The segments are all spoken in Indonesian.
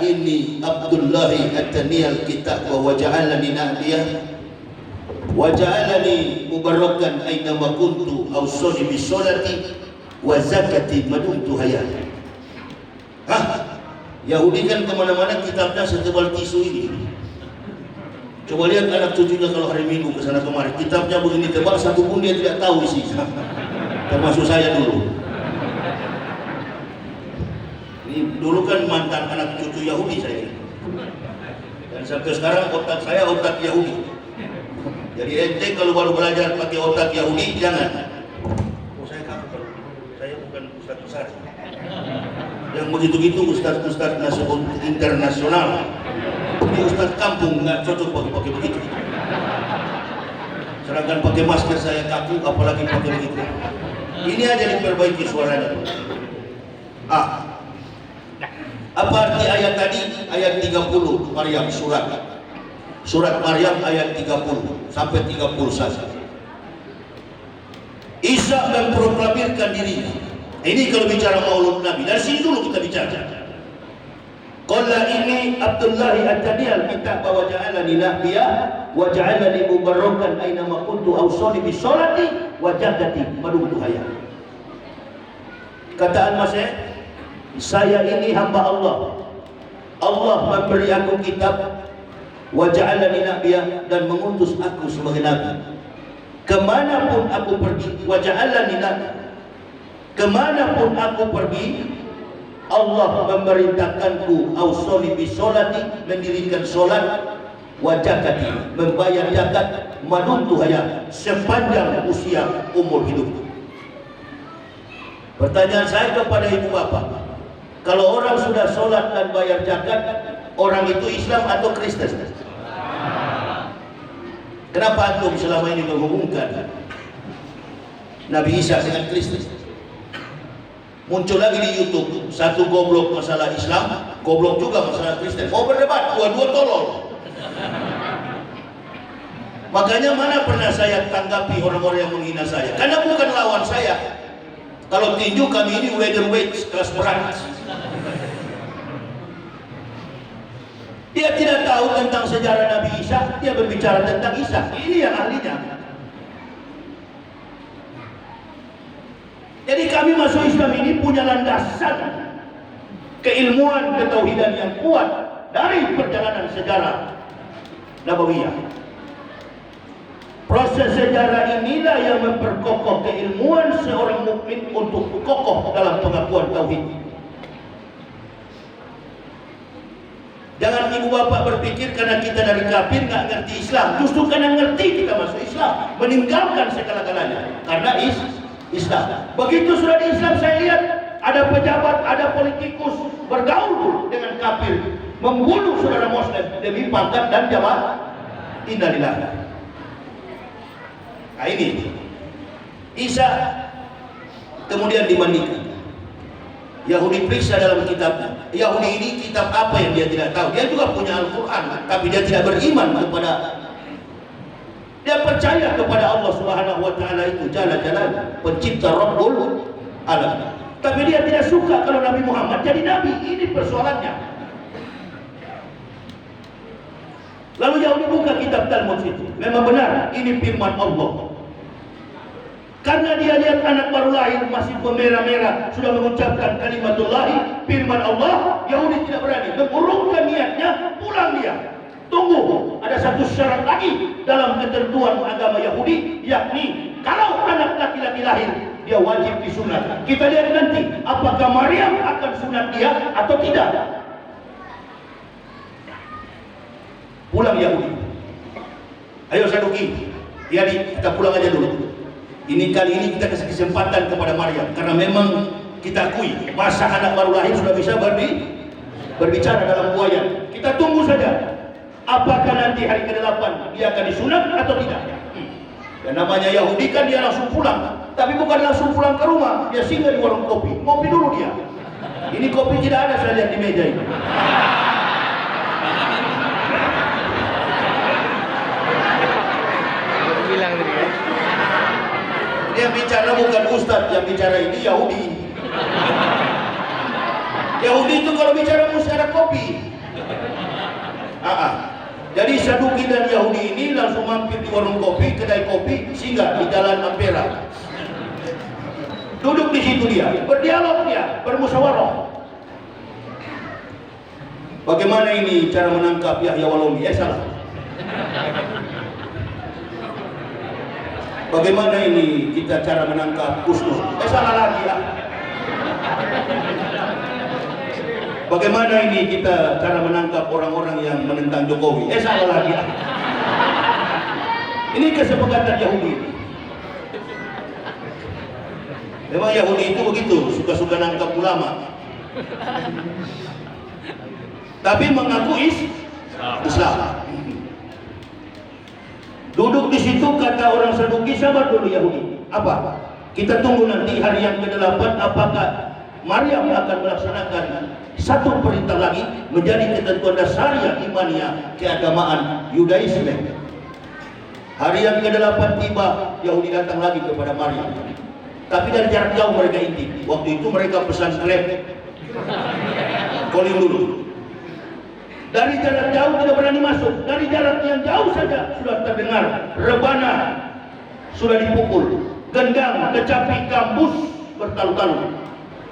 inni Abdullahi ataniyal kitab wa ja'alani nahdiyah wa ja'alani mubarakan aynama kuntu awsani bisolati wa zakati madumtu hayat. Yahudi kan kemana-mana kitabnya setebal tisu ini. Coba lihat anak cucunya kalau hari Minggu ke sana kemari, kitabnya begini tebal, satu pun dia tidak tahu isinya. Termasuk saya dulu. Ini dulu kan mantan anak cucu Yahudi saya. Dan sampai sekarang otak saya otak Yahudi. Jadi ente kalau baru belajar pakai otak Yahudi jangan. Oh saya kamu, saya bukan ustaz besar. Yang begitu-gitu ustaz-ustaz internasional. Ini ustaz kampung nggak cocok pakai begitu. Sedangkan pakai masker saya kaku, apalagi pakai begitu. Ini aja diperbaiki suaranya. Apa arti ayat tadi? Ayat 30 Maryam surat Maryam ayat 30 sampai 31. Isa memproklamirkan dirinya. Ini kalau bicara Maulud Nabi. Dari sini dulu kita bicara. Qala ini Abdullahi at-Taniyal kitab wa ja'alani nabiyya wa ja'alani mubarakan aynama kuntu awsani bisolati wa zakati madumtu hayat. Kata Al-Masih, saya ini hamba Allah. Allah memberi aku kitab wa ja'alani nabiyya dan mengutus aku sebagai nabi. Kemanapun aku pergi, wa ja'alani nabiyya, kemanapun aku pergi, Allah memerintahkanku ausoli bisolati, mendirikan solat, wajakati, membayar zakat, madumtu hayat, sepanjang usia umur hidup. Pertanyaan saya kepada ibu bapak, kalau orang sudah solat dan bayar zakat, orang itu Islam atau Kristen? Kenapa antum selama ini menghubungkan Nabi Isa dengan Kristen? Muncul lagi di YouTube satu goblok masalah Islam, goblok juga masalah Kristen. Mau berdebat, dua-dua tolol. Makanya mana pernah saya tanggapi orang-orang yang menghina saya? Karena bukan lawan saya. Kalau tinju kami ini welterweight kelas berat. Dia tidak tahu tentang sejarah Nabi Isa, dia berbicara tentang Isa. Ini yang ahlinya. Jadi kami masuk Islam ini punya landasan keilmuan ketauhidan yang kuat dari perjalanan sejarah Nabawiyah. Proses sejarah inilah yang memperkokoh keilmuan seorang mukmin untuk kokoh dalam pengakuan tauhid. Jangan ibu bapak berpikir karena kita dari kafir nggak ngerti Islam. Justru karena ngerti kita masuk Islam, meninggalkan segala-galanya karena Islam. Begitu sudah di Islam saya lihat ada pejabat, ada politikus bergaul dengan kafir, membunuh saudara muslim demi pangkat dan jabatan. Innalillah. Nah ini Isa kemudian dimandikan. Yahudi periksa dalam kitabnya. Yahudi ini kitab apa yang dia tidak tahu? Dia juga punya Al-Quran, tapi dia tidak beriman kepada. Dia percaya kepada Allah Subhanahu wa taala itu jalla-jalla, pencipta Rabbul Alamin. Tapi dia tidak suka kalau Nabi Muhammad jadi nabi. Ini persoalannya. Lalu Yahudi buka kitab Talmud itu. Memang benar, ini firman Allah. Karena dia lihat anak baru lahir masih pemerah-merah sudah mengucapkan kalimatullah, firman Allah, Yahudi tidak berani mengurungkan niatnya, pulang dia. Tunggu, ada satu syarat lagi dalam ketentuan agama Yahudi, yakni kalau anak laki-laki lahir, dia wajib disunat. Kita lihat nanti apakah Maryam akan sunat dia atau tidak. Pulang Yahudi. Ayo Saduki, kita pulang aja dulu. Ini kali ini kita kasih kesempatan kepada Maryam, karena memang kita akui masa anak baru lahir sudah bisa berbicara dalam buaya. Kita tunggu saja. Apakah nanti hari ke-8 dia akan disunat atau tidak? Dan namanya Yahudi kan dia langsung pulang, tapi bukan langsung pulang ke rumah, dia singgah di warung kopi, ngopi dulu dia. Ini kopi tidak ada, saya lihat di meja ini. Bilang tadi ya. Dia bicara bukan ustadz, yang bicara ini Yahudi. Yahudi itu kalau bicara mesti ada kopi. Jadi Saduki dan Yahudi ini langsung mampir di warung kopi, kedai kopi, singgah di Jalan Ampera. Duduk di situ dia, berdialog dia, bermusyawarah. Bagaimana ini cara menangkap Yahya Walauni? Salah. Bagaimana ini kita cara menangkap Gus Dur? Salah lagi ya. Bagaimana ini kita cara menangkap orang-orang yang menentang Jokowi? Salah lagi ya. Ini kesepakatan Yahudi. Memang Yahudi itu begitu, suka-suka nangkap ulama. Tapi mengaku Islam. Duduk di situ kata orang Saduki, sabar dulu Yahudi. Apa? Kita tunggu nanti hari yang ke-8 apakah Maryam akan melaksanakan satu perintah lagi menjadi ketentuan dasarnya imannya keagamaan Yudaisme. Hari yang ke-8 tiba, Yahudi datang lagi kepada Maryam. Tapi dari jarak jauh mereka intip. Waktu itu mereka pesan Grab, calling dulu. Dari jarak jauh tidak berani masuk. Dari jarak yang jauh saja sudah terdengar rebana sudah dipukul, gendang, kecapi, gambus bertalu-talu.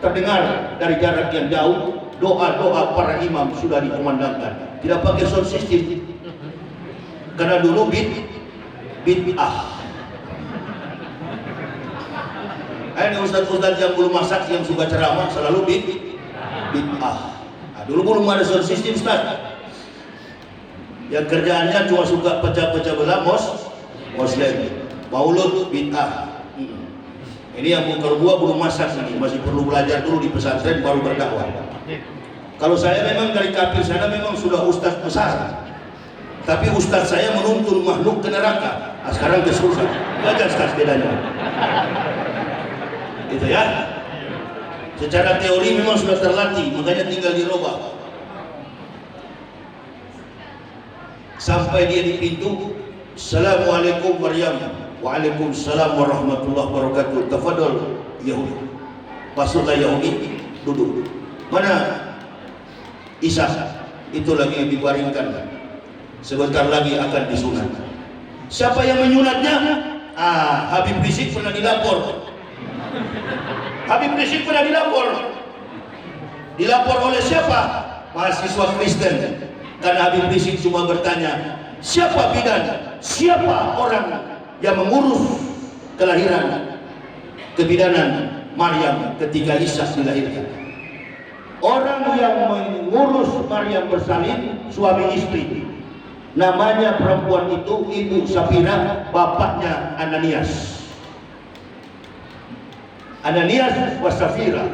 Terdengar dari jarak yang jauh doa-doa para imam sudah dikumandangkan. Tidak pakai sound system. Karena dulu bid'ah. Ini ustaz-ustaz yang belum masak yang suka ceramah selalu bid'ah. Nah, dulu belum ada sound system ustaz. Yang kerjaannya cuma suka pecah-pecah belah Muslim. Maulud bid'ah. Ini yang kalau gua belum masak nih, masih perlu belajar dulu di pesantren baru berdakwah. Kalau saya memang dari kafir sana memang sudah ustaz besar. Tapi ustaz saya menuntun makhluk ke neraka. Nah, sekarang ke surga. Belajar ustaz bedanya. Itu ya. Secara teori memang sudah terlatih, makanya tinggal dirubah. Sampai dia di pintu, Assalamualaikum Maryam. Waalaikumsalam warahmatullahi wabarakatuh. Tafadhol Yahudi. Masuklah Yahudi, duduk. Mana Isa? Itu lagi yang dibaringkan. Sebentar lagi akan disunat. Siapa yang menyunatnya? Habib Rizik pernah dilapor. Habib Rizik pernah dilapor. Dilapor oleh siapa? Mahasiswa Kristen. Karena Habib Rizik cuma bertanya, siapa bidan? Siapa orang yang mengurus kelahiran, kebidanan Maryam ketika Isa dilahirkan? Orang yang mengurus Maryam bersalin suami istri. Namanya perempuan itu Ibu Safira, bapaknya Ananias. Ananias was Safira.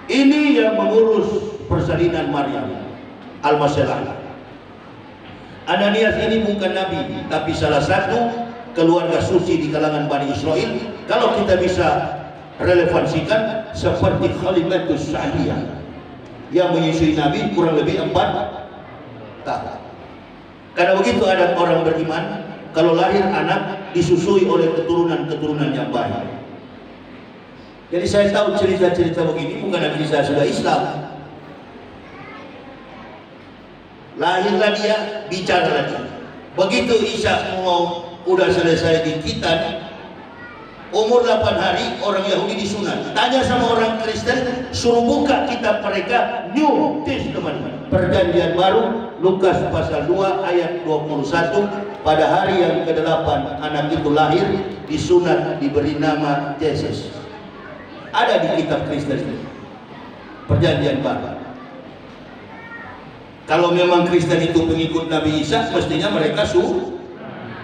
Ini yang mengurus persalinan Maryam Al-Masalah. Ananias ini bukan nabi, tapi salah satu keluarga suci di kalangan Bani Israel. Kalau kita bisa relevansikan seperti Khalimatus Sa'diyah yang menyusui Nabi kurang lebih 4 tahun. Karena begitu ada orang beriman, kalau lahir anak disusui oleh keturunan-keturunan yang baik. Jadi saya tahu cerita-cerita begini bukan dari saya sudah Islam. Lahirlah dia, bicara lagi. Begitu Isa mau udah selesai di Kitan, umur 8 hari orang Yahudi disunat. Tanya sama orang Kristen, suruh buka kitab mereka New Testament, Perjanjian Baru, Lukas pasal 2 ayat 21. Pada hari yang ke-8 anak itu lahir, disunat, diberi nama Yesus. Ada di kitab Kristen, Perjanjian Baru. Kalau memang Kristen itu pengikut Nabi Isa, mestinya mereka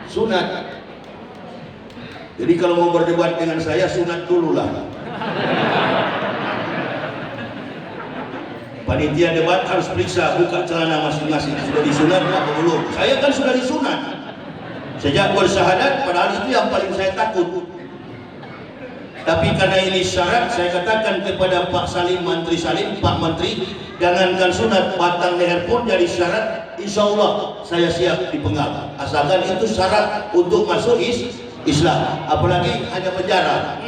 sunat. Jadi kalau mau berdebat dengan saya, sunat dulu lah. Panitia debat harus periksa, buka celana masing-masing. Sudah disunat apa belum? Saya kan sudah disunat. Sejak bersyahadat, padahal itu yang paling saya takut. Tapi karena ini syarat, saya katakan kepada Pak Salim, Menteri Salim, Pak Menteri, jangankan sunat, batang leher pun jadi syarat. Insya Allah saya siap dipenggal. Asalkan itu syarat untuk masuk Islam. Apalagi hanya penjara.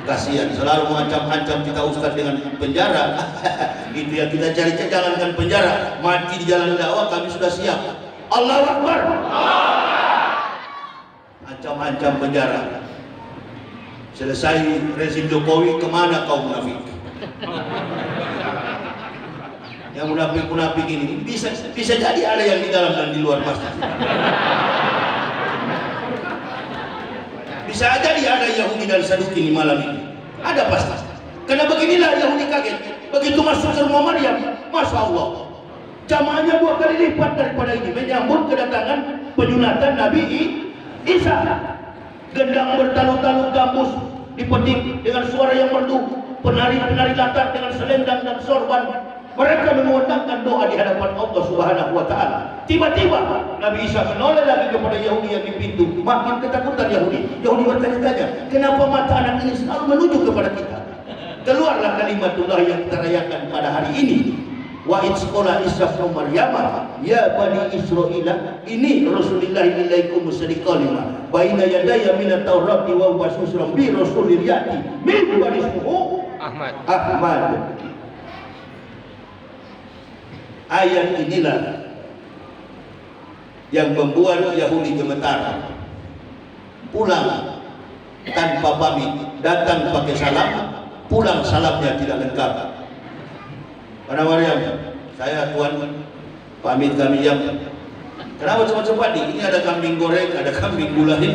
Kasihan, selalu mengancam-ancam kita ustaz dengan penjara. Itu yang kita cari, jangankan penjara, mati di jalan dakwah kami sudah siap. Allahu Akbar. Ancam-ancam penjara. Selesai rezim Jokowi, kemana kau munafik? Yang munafik-munafik ini bisa jadi ada yang di dalam dan di luar masjid. Bisa aja dia ada Yahudi dan Saduki di malam ini. Ada pasti. Karena beginilah Yahudi kaget. Begitu masuk ke rumah Maryam, Masya Allah, jamaahnya 2 kali lipat daripada ini, menyambut kedatangan penyunatan Nabi Isa. Gendang bertalu-talu, gambus dipetik dengan suara yang merdu, penari-penari latar dengan selendang dan sorban. Mereka mengundangkan doa di hadapan Allah Subhanahu wa Ta'ala. Tiba-tiba Nabi Isa menoleh lagi kepada Yahudi yang di pintu. Makin ketakutan Yahudi. Yahudi bertanya-tanya, kenapa mata anak ini selalu menuju kepada kita? Keluarlah kalimatullah yang kita rayakan pada hari ini. Wa isqala Isa bin Maryam ya bani Israila inni rasulillah ilaikum musaddiqan lima baina yadayya minat taurati wa basysran bi rasulil yati min bani ismuhu Ahmad. Ayat inilah yang membuat Yahudi gemetar. Pulang tanpa pamit, datang pakai salam, pulang salamnya tidak lengkap. Karena Maryam, saya Tuhan pamit kami jam. Kenapa cepat-cepat? Ini ada kambing goreng, ada kambing gulai.